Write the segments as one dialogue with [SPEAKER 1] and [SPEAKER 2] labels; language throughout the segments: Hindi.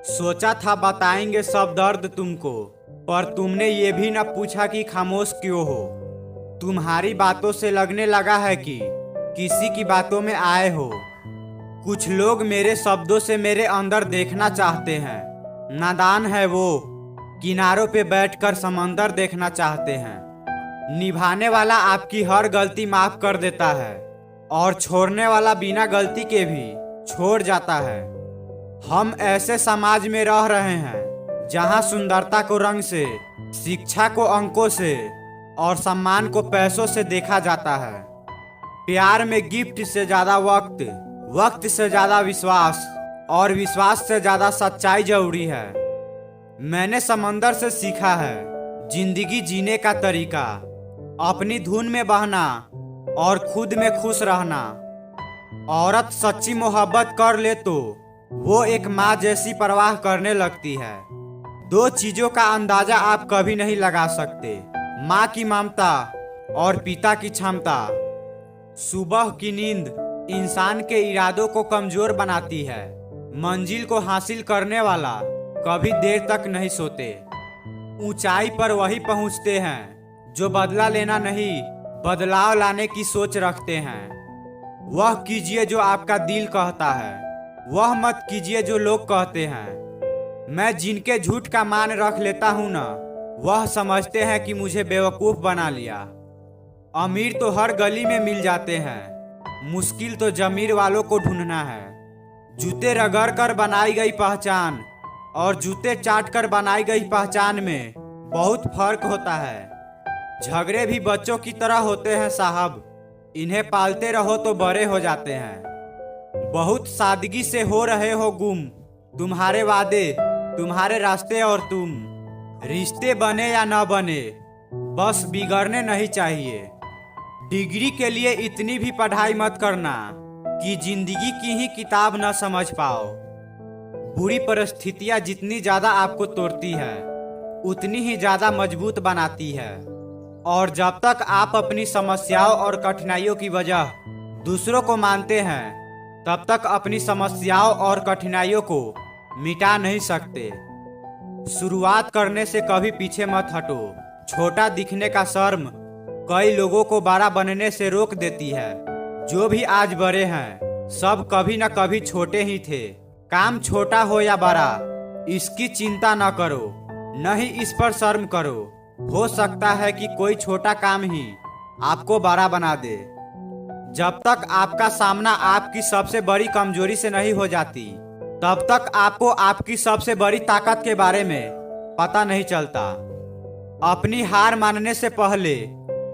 [SPEAKER 1] सोचा था बताएंगे सब दर्द तुमको, पर तुमने ये भी न पूछा कि खामोश क्यों हो। तुम्हारी बातों से लगने लगा है कि किसी की बातों में आए हो। कुछ लोग मेरे शब्दों से मेरे अंदर देखना चाहते हैं। नादान है वो, किनारों पे बैठकर समंदर देखना चाहते हैं। निभाने वाला आपकी हर गलती माफ कर देता है और छोड़ने वाला बिना गलती के भी छोड़ जाता है। हम ऐसे समाज में रह रहे हैं जहां सुंदरता को रंग से, शिक्षा को अंकों से और सम्मान को पैसों से देखा जाता है। प्यार में गिफ्ट से ज्यादा वक्त, वक्त से ज्यादा विश्वास और विश्वास से ज्यादा सच्चाई जरूरी है। मैंने समंदर से सीखा है जिंदगी जीने का तरीका, अपनी धुन में बहना और खुद में खुश रहना। औरत सच्ची मोहब्बत कर ले तो वो एक माँ जैसी परवाह करने लगती है। दो चीजों का अंदाजा आप कभी नहीं लगा सकते, माँ की ममता और पिता की क्षमता। सुबह की नींद इंसान के इरादों को कमजोर बनाती है। मंजिल को हासिल करने वाला कभी देर तक नहीं सोते। ऊंचाई पर वही पहुंचते हैं जो बदला लेना नहीं, बदलाव लाने की सोच रखते हैं। वह कीजिए जो आपका दिल कहता है, वह मत कीजिए जो लोग कहते हैं। मैं जिनके झूठ का मान रख लेता हूं ना, वह समझते हैं कि मुझे बेवकूफ बना लिया। अमीर तो हर गली में मिल जाते हैं, मुश्किल तो जमीर वालों को ढूंढना है। जूते रगड़ कर बनाई गई पहचान और जूते चाट कर बनाई गई पहचान में बहुत फर्क होता है। झगड़े भी बच्चों की तरह होते हैं साहब, इन्हें पालते रहो तो बड़े हो जाते हैं। बहुत सादगी से हो रहे हो गुम, तुम्हारे वादे, तुम्हारे रास्ते और तुम। रिश्ते बने या न बने, बस बिगड़ने नहीं चाहिए। डिग्री के लिए इतनी भी पढ़ाई मत करना कि जिंदगी की ही किताब न समझ पाओ। बुरी परिस्थितियां जितनी ज्यादा आपको तोड़ती है, उतनी ही ज्यादा मजबूत बनाती है। और जब तक आप अपनी समस्याओं और कठिनाइयों की वजह दूसरों को मानते हैं, तब तक अपनी समस्याओं और कठिनाइयों को मिटा नहीं सकते। शुरुआत करने से कभी पीछे मत हटो। छोटा दिखने का शर्म कई लोगों को बड़ा बनने से रोक देती है। जो भी आज बड़े हैं, सब कभी न कभी छोटे ही थे। काम छोटा हो या बड़ा, इसकी चिंता न करो, न ही इस पर शर्म करो। हो सकता है कि कोई छोटा काम ही आपको बड़ा बना दे। जब तक आपका सामना आपकी सबसे बड़ी कमजोरी से नहीं हो जाती, तब तक आपको आपकी सबसे बड़ी ताकत के बारे में पता नहीं चलता। अपनी हार मानने से पहले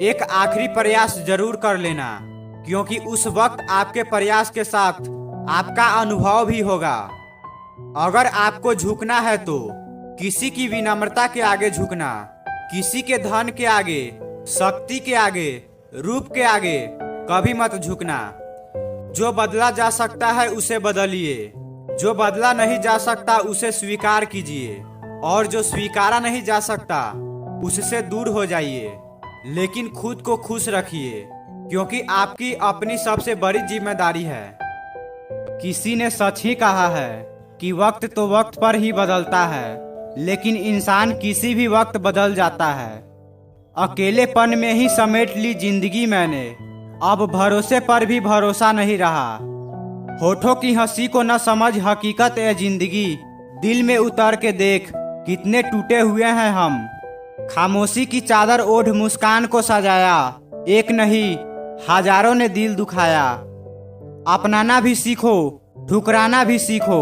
[SPEAKER 1] एक आखिरी प्रयास जरूर कर लेना, क्योंकि उस वक्त आपके प्रयास के साथ आपका अनुभव भी होगा। अगर आपको झुकना है तो किसी की विनम्रता के आगे झुकना, किसी के धन के आगे, शक्ति के आगे, रूप के आगे कभी मत झुकना। जो बदला जा सकता है उसे बदलिए, जो बदला नहीं जा सकता उसे स्वीकार कीजिए, और जो स्वीकारा नहीं जा सकता उससे दूर हो जाइए। लेकिन खुद को खुश रखिए, क्योंकि आपकी अपनी सबसे बड़ी जिम्मेदारी है। किसी ने सच ही कहा है कि वक्त तो वक्त पर ही बदलता है, लेकिन इंसान किसी भी वक्त बदल जाता है। अकेलेपन में ही समेट ली जिंदगी मैंने, अब भरोसे पर भी भरोसा नहीं रहा। होठों की हंसी को न समझ हकीकत है जिंदगी, दिल में उतर के देख कितने टूटे हुए हैं हम। खामोशी की चादर ओढ़ मुस्कान को सजाया, एक नहीं हजारों ने दिल दुखाया। अपनाना भी सीखो, ठुकराना भी सीखो,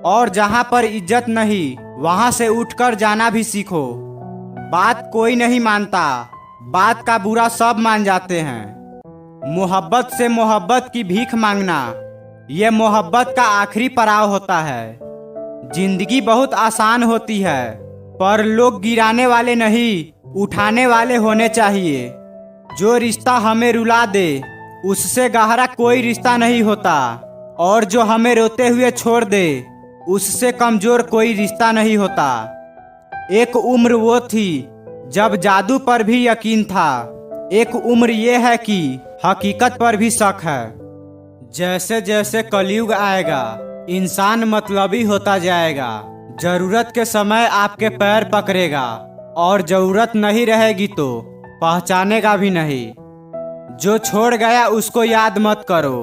[SPEAKER 1] और जहां पर इज्जत नहीं वहां से उठकर जाना भी सीखो। बात कोई नहीं मानता, बात का बुरा सब मान जाते हैं। मोहब्बत से मोहब्बत की भीख मांगना, यह मोहब्बत का आखिरी पड़ाव होता है। जिंदगी बहुत आसान होती है, पर लोग गिराने वाले नहीं, उठाने वाले होने चाहिए। जो रिश्ता हमें रुला दे उससे गहरा कोई रिश्ता नहीं होता, और जो हमें रोते हुए छोड़ दे उससे कमजोर कोई रिश्ता नहीं होता। एक उम्र वो थी जब जादू पर भी यकीन था, एक उम्र ये है कि हकीकत पर भी शक है। जैसे जैसे कलयुग आएगा इंसान मतलबी होता जाएगा, जरूरत के समय आपके पैर पकड़ेगा और जरूरत नहीं रहेगी तो पहचानेगा भी नहीं। जो छोड़ गया उसको याद मत करो,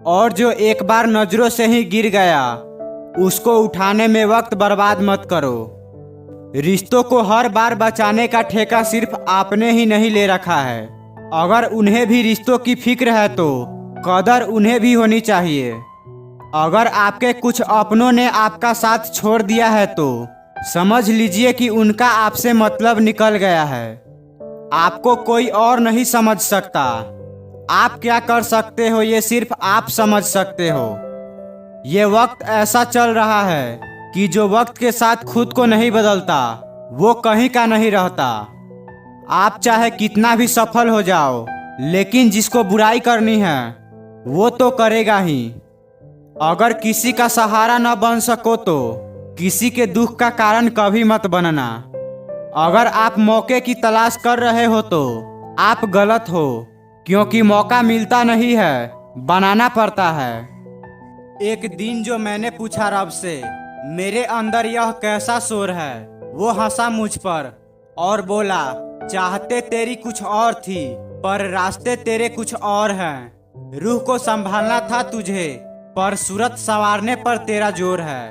[SPEAKER 1] और जो एक बार नजरों से ही गिर गया उसको उठाने में वक्त बर्बाद मत करो। रिश्तों को हर बार बचाने का ठेका सिर्फ आपने ही नहीं ले रखा है। अगर उन्हें भी रिश्तों की फिक्र है तो कदर उन्हें भी होनी चाहिए। अगर आपके कुछ अपनों ने आपका साथ छोड़ दिया है तो समझ लीजिए कि उनका आपसे मतलब निकल गया है। आपको कोई और नहीं समझ सकता। आप क्या कर सकते हो ये सिर्फ आप समझ सकते हो। ये वक्त ऐसा चल रहा है कि जो वक्त के साथ खुद को नहीं बदलता वो कहीं का नहीं रहता। आप चाहे कितना भी सफल हो जाओ, लेकिन जिसको बुराई करनी है वो तो करेगा ही। अगर किसी का सहारा न बन सको तो किसी के दुख का कारण कभी मत बनना। अगर आप मौके की तलाश कर रहे हो तो आप गलत हो, क्योंकि मौका मिलता नहीं है, बनाना पड़ता है। एक दिन जो मैंने पूछा रब से मेरे अंदर यह कैसा शोर है, वो हंसा मुझ पर और बोला चाहते तेरी कुछ और थी पर रास्ते तेरे कुछ और हैं। रूह को संभालना था तुझे पर सूरत संवारने पर तेरा जोर है।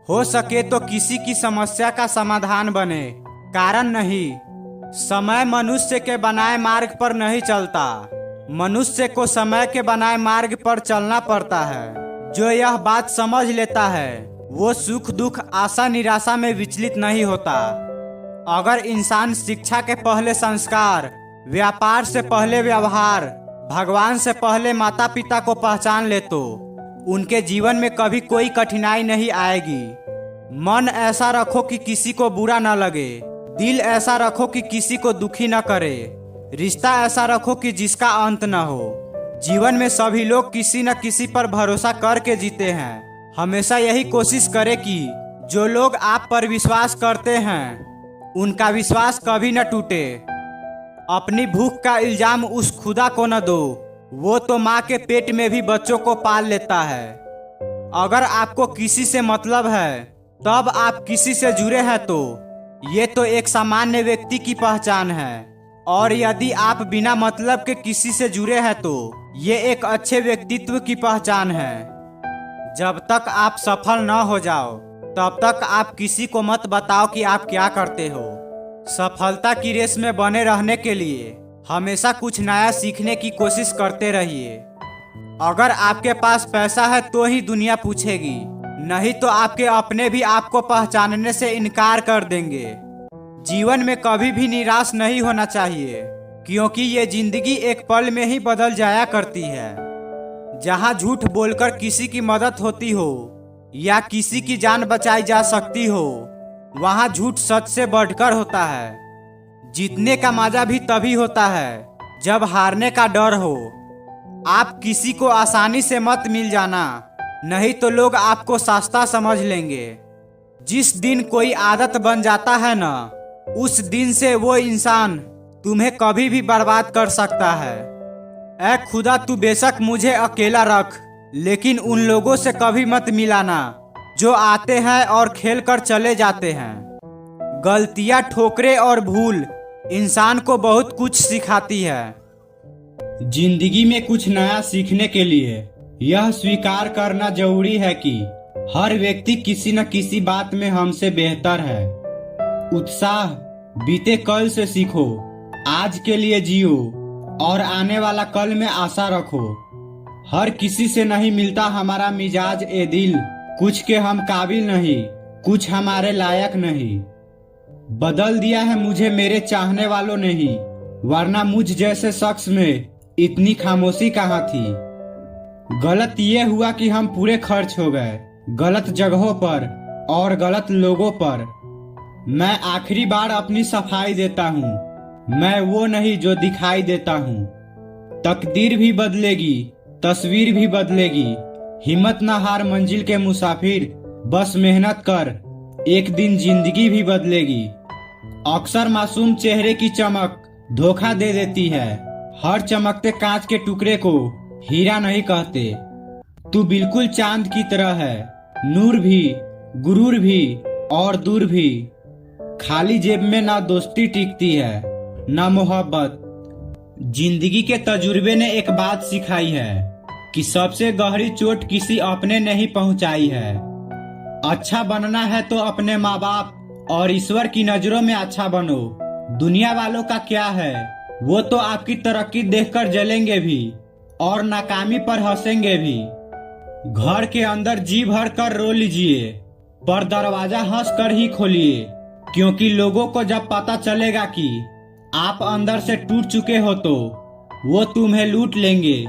[SPEAKER 1] हो सके तो किसी की समस्या का समाधान बने, कारण नहीं। समय मनुष्य के बनाए मार्ग पर नहीं चलता, मनुष्य को समय के बनाए मार्ग पर चलना पड़ता है। जो यह बात समझ लेता है वो सुख दुख आशा निराशा में विचलित नहीं होता। अगर इंसान शिक्षा के पहले संस्कार, व्यापार से पहले व्यवहार, भगवान से पहले माता पिता को पहचान ले तो उनके जीवन में कभी कोई कठिनाई नहीं आएगी। मन ऐसा रखो कि किसी को बुरा न लगे, दिल ऐसा रखो कि किसी को दुखी न करे, रिश्ता ऐसा रखो कि जिसका अंत न हो। जीवन में सभी लोग किसी न किसी पर भरोसा करके जीते हैं। हमेशा यही कोशिश करें कि जो लोग आप पर विश्वास करते हैं उनका विश्वास कभी न टूटे। अपनी भूख का इल्जाम उस खुदा को न दो, वो तो माँ के पेट में भी बच्चों को पाल लेता है। अगर आपको किसी से मतलब है तब आप किसी से जुड़े हैं तो ये तो एक सामान्य व्यक्ति की पहचान है, और यदि आप बिना मतलब के किसी से जुड़े हैं तो ये एक अच्छे व्यक्तित्व की पहचान है। जब तक आप सफल न हो जाओ तब तक आप किसी को मत बताओ कि आप क्या करते हो। सफलता की रेस में बने रहने के लिए हमेशा कुछ नया सीखने की कोशिश करते रहिए। अगर आपके पास पैसा है तो ही दुनिया पूछेगी, नहीं तो आपके अपने भी आपको पहचानने से इनकार कर देंगे। जीवन में कभी भी निराश नहीं होना चाहिए, क्योंकि ये जिंदगी एक पल में ही बदल जाया करती है। जहाँ झूठ बोलकर किसी की मदद होती हो या किसी की जान बचाई जा सकती हो, वहाँ झूठ सच से बढ़कर होता है। जीतने का मजा भी तभी होता है जब हारने का डर हो। आप किसी को आसानी से मत मिल जाना, नहीं तो लोग आपको सस्ता समझ लेंगे। जिस दिन कोई आदत बन जाता है ना, उस दिन से वो इंसान तुम्हें कभी भी बर्बाद कर सकता है। ऐ खुदा तू बेशक मुझे अकेला रख, लेकिन उन लोगों से कभी मत मिलाना जो आते हैं और खेल कर चले जाते हैं। गलतियां, ठोकरें और भूल इंसान को बहुत कुछ सिखाती है। जिंदगी में कुछ नया सीखने के लिए यह स्वीकार करना जरूरी है कि हर व्यक्ति किसी न किसी बात में हमसे बेहतर है। उत्साह बीते कल से सीखो, आज के लिए जियो और आने वाला कल में आशा रखो। हर किसी से नहीं मिलता हमारा मिजाज ए दिल, कुछ के हम काबिल नहीं, कुछ हमारे लायक नहीं। बदल दिया है मुझे मेरे चाहने वालों ने ही, वरना मुझ जैसे शख्स में इतनी खामोशी कहाँ थी। गलत ये हुआ कि हम पूरे खर्च हो गए गलत जगहों पर और गलत लोगों पर। मैं आखिरी बार अपनी सफाई देता हूँ, मैं वो नहीं जो दिखाई देता हूँ। तकदीर भी बदलेगी, तस्वीर भी बदलेगी, हिम्मत न हार मंजिल के मुसाफिर, बस मेहनत कर, एक दिन जिंदगी भी बदलेगी। अक्सर मासूम चेहरे की चमक धोखा दे देती है, हर चमकते कांच के टुकड़े को हीरा नहीं कहते। तू बिल्कुल चांद की तरह है, नूर भी, गुरूर भी, और दूर भी। खाली जेब में ना दोस्ती टिकती है ना मोहब्बत। जिंदगी के तजुर्बे ने एक बात सिखाई है कि सबसे गहरी चोट किसी अपने ने ही पहुंचाई है। अच्छा बनना है तो अपने माँ बाप और ईश्वर की नजरों में अच्छा बनो। दुनिया वालों का क्या है, वो तो आपकी तरक्की देखकर जलेंगे भी और नाकामी पर हंसेंगे भी। घर के अंदर जी भर कर रो लीजिए, पर दरवाजा हंस कर ही खोलिए, क्योंकि लोगों को जब पता चलेगा कि आप अंदर से टूट चुके हो तो वो तुम्हें लूट लेंगे।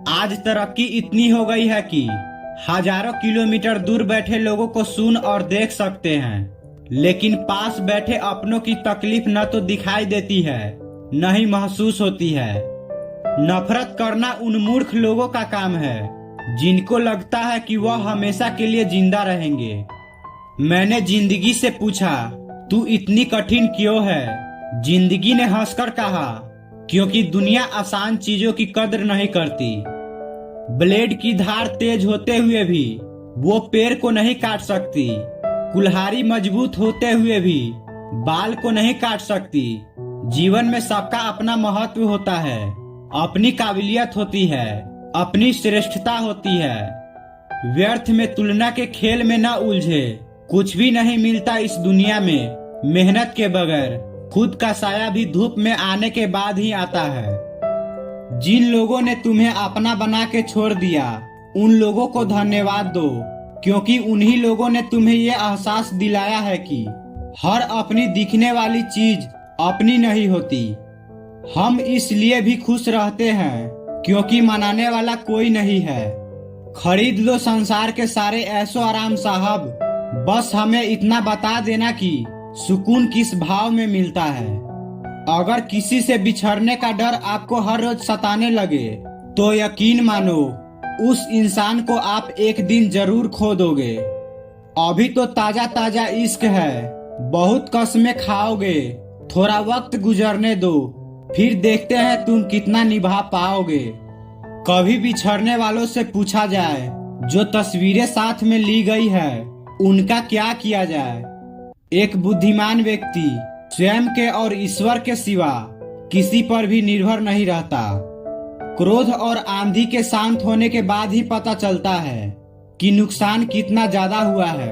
[SPEAKER 1] आज तरक्की इतनी हो गई है कि हजारों किलोमीटर दूर बैठे लोगों को सुन और देख सकते हैं, लेकिन पास बैठे अपनों की तकलीफ न तो दिखाई देती है न ही महसूस होती है। नफरत करना उन मूर्ख लोगों का काम है जिनको लगता है कि वह हमेशा के लिए जिंदा रहेंगे। मैंने जिंदगी से पूछा, तू इतनी कठिन क्यों है? जिंदगी ने हंसकर कहा, क्योंकि दुनिया आसान चीजों की कद्र नहीं करती। ब्लेड की धार तेज होते हुए भी वो पेड़ को नहीं काट सकती। कुल्हाड़ी मजबूत होते हुए भी बाल को नहीं काट सकती। जीवन में सबका अपना महत्व होता है, अपनी काबिलियत होती है, अपनी श्रेष्ठता होती है। व्यर्थ में तुलना के खेल में न उलझे। कुछ भी नहीं मिलता इस दुनिया में मेहनत के बगैर। खुद का साया भी धूप में आने के बाद ही आता है। जिन लोगों ने तुम्हें अपना बना के छोड़ दिया, उन लोगों को धन्यवाद दो, क्योंकि उन्हीं लोगों ने तुम्हें ये एहसास दिलाया है कि हर अपनी दिखने वाली चीज अपनी नहीं होती। हम इसलिए भी खुश रहते हैं क्योंकि मनाने वाला कोई नहीं है। खरीद लो संसार के सारे ऐशो आराम साहब, बस हमें इतना बता देना कि सुकून किस भाव में मिलता है। अगर किसी से बिछड़ने का डर आपको हर रोज सताने लगे तो यकीन मानो उस इंसान को आप एक दिन जरूर खो दोगे। अभी तो ताजा ताजा इश्क है, बहुत कसमें खाओगे। थोड़ा वक्त गुजरने दो, फिर देखते हैं तुम कितना निभा पाओगे। कभी बिछड़ने वालों से पूछा जाए, जो तस्वीरें साथ में ली गई है उनका क्या किया जाए? एक बुद्धिमान व्यक्ति स्वयं के और ईश्वर के सिवा किसी पर भी निर्भर नहीं रहता। क्रोध और आंधी के शांत होने के बाद ही पता चलता है कि नुकसान कितना ज्यादा हुआ है।